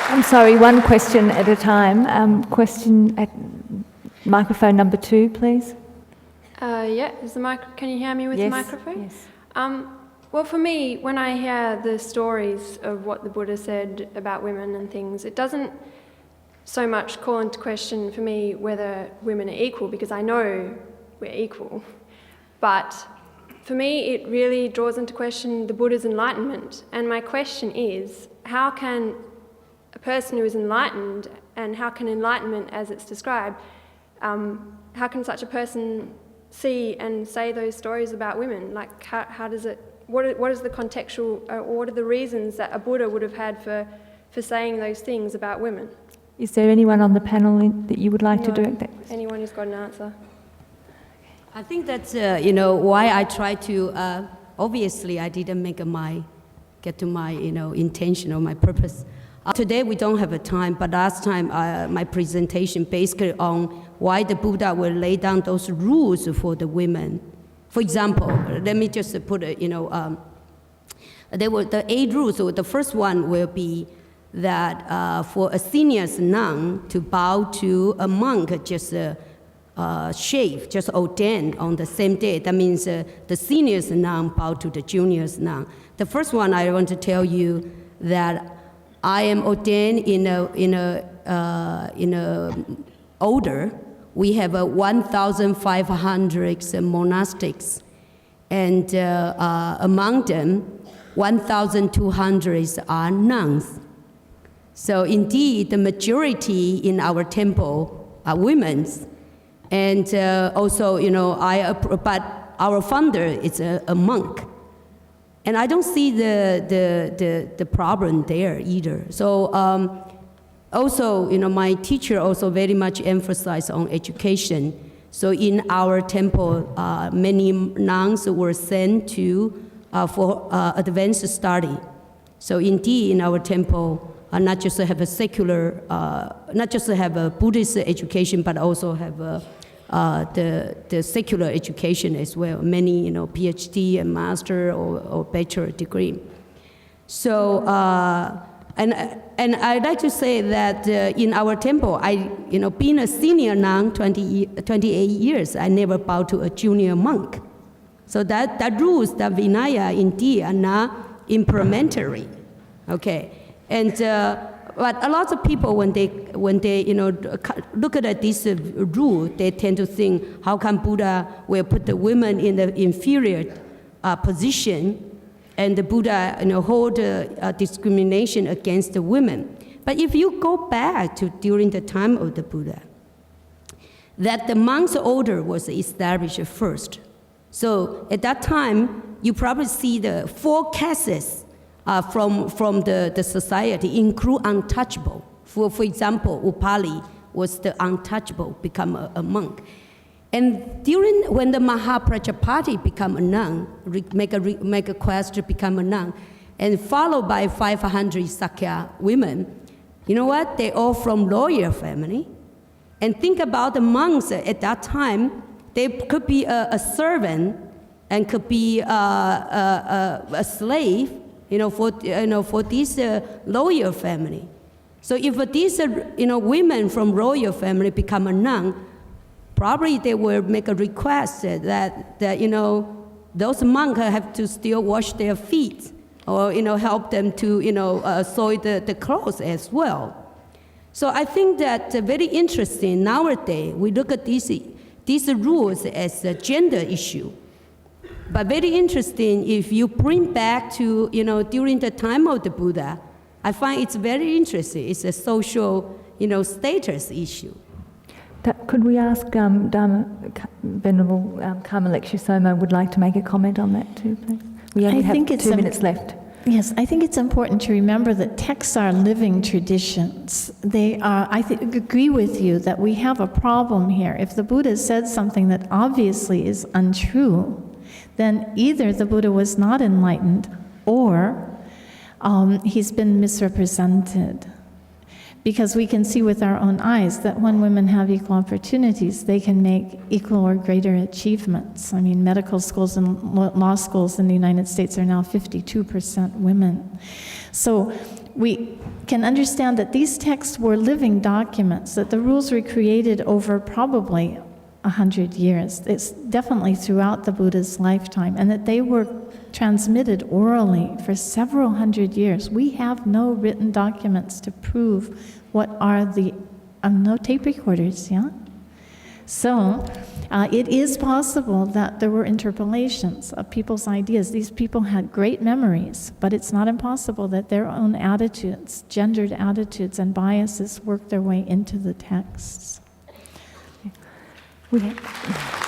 I'm sorry, one question at a time. Question at microphone number 2, please. Yeah, can you hear me with the microphone? Yes. Well, for me, when I hear the stories of what the Buddha said about women and things, it doesn't so much call into question for me whether women are equal, because I know we're equal. But for me, it really draws into question the Buddha's enlightenment. And my question is, how can a person who is enlightened, and how can enlightenment as it's described, how can such a person see and say those stories about women? Like, how does it, what is the contextual, or what are the reasons that a Buddha would have had for saying those things about women? Is there anyone on the panel that you would like to direct that question? Anyone who's got an answer? I think that's, why I try to, obviously I didn't get to my, intention or my purpose. Today we don't have a time, but last time my presentation basically on why the Buddha will lay down those rules for the women. For example, let me just put it, there were the 8 rules. So the first one will be that for a senior nun to bow to a monk, just ordained on the same day. That means the senior nun bow to the junior nun. The first one I want to tell you that I am ordained in a order. We have 1,500 monastics, and among them, 1,200 are nuns. So indeed, the majority in our temple are women, and also, but our founder is a monk. And I don't see the problem there either. So also, my teacher also very much emphasized on education. So in our temple, many nuns were sent to for advanced study. So indeed, in our temple, not just have a secular, not just have a Buddhist education, but also have the secular education as well. Many, PhD and master or bachelor degree. So, and I'd like to say that in our temple, being a senior nun 28 years, I never bowed to a junior monk. So that rules, that Vinaya, indeed, are not implementary. Okay, and but a lot of people, when they look at this rule, they tend to think, how come Buddha will put the women in the inferior position, and the Buddha hold discrimination against the women? But if you go back to during the time of the Buddha, that the monks' order was established first. So at that time, you probably see the 4 castes from the society, include untouchable. For example, Upali was the untouchable, become a monk. And when the Mahaprajapati become a nun, make a quest to become a nun, and followed by 500 Sakya women, you know what? They're all from royal family. And think about the monks at that time. They could be a servant and could be a slave, for this royal family. So if these women from royal family become a nun, probably they will make a request that those monks have to still wash their feet, or help them to soil the clothes as well. So I think that very interesting. Nowadays we look at these rules as a gender issue. But very interesting, if you bring back to, during the time of the Buddha, I find it's very interesting. It's a social, status issue. Could we ask Venerable Karma-Leksha Soma would like to make a comment on that too, please? We only have 2 minutes left. Yes, I think it's important to remember that texts are living traditions. They are, I agree with you that we have a problem here. If the Buddha said something that obviously is untrue, then either the Buddha was not enlightened or he's been misrepresented. Because we can see with our own eyes that when women have equal opportunities, they can make equal or greater achievements. I mean, medical schools and law schools in the United States are now 52% women. So we can understand that these texts were living documents, that the rules were created over probably 100 years. It's definitely throughout the Buddha's lifetime, and that they were transmitted orally for several hundred years. We have no written documents to prove what are the, no tape recorders, yeah? So, it is possible that there were interpolations of people's ideas. These people had great memories, but it's not impossible that their own attitudes, gendered attitudes and biases worked their way into the texts. We have-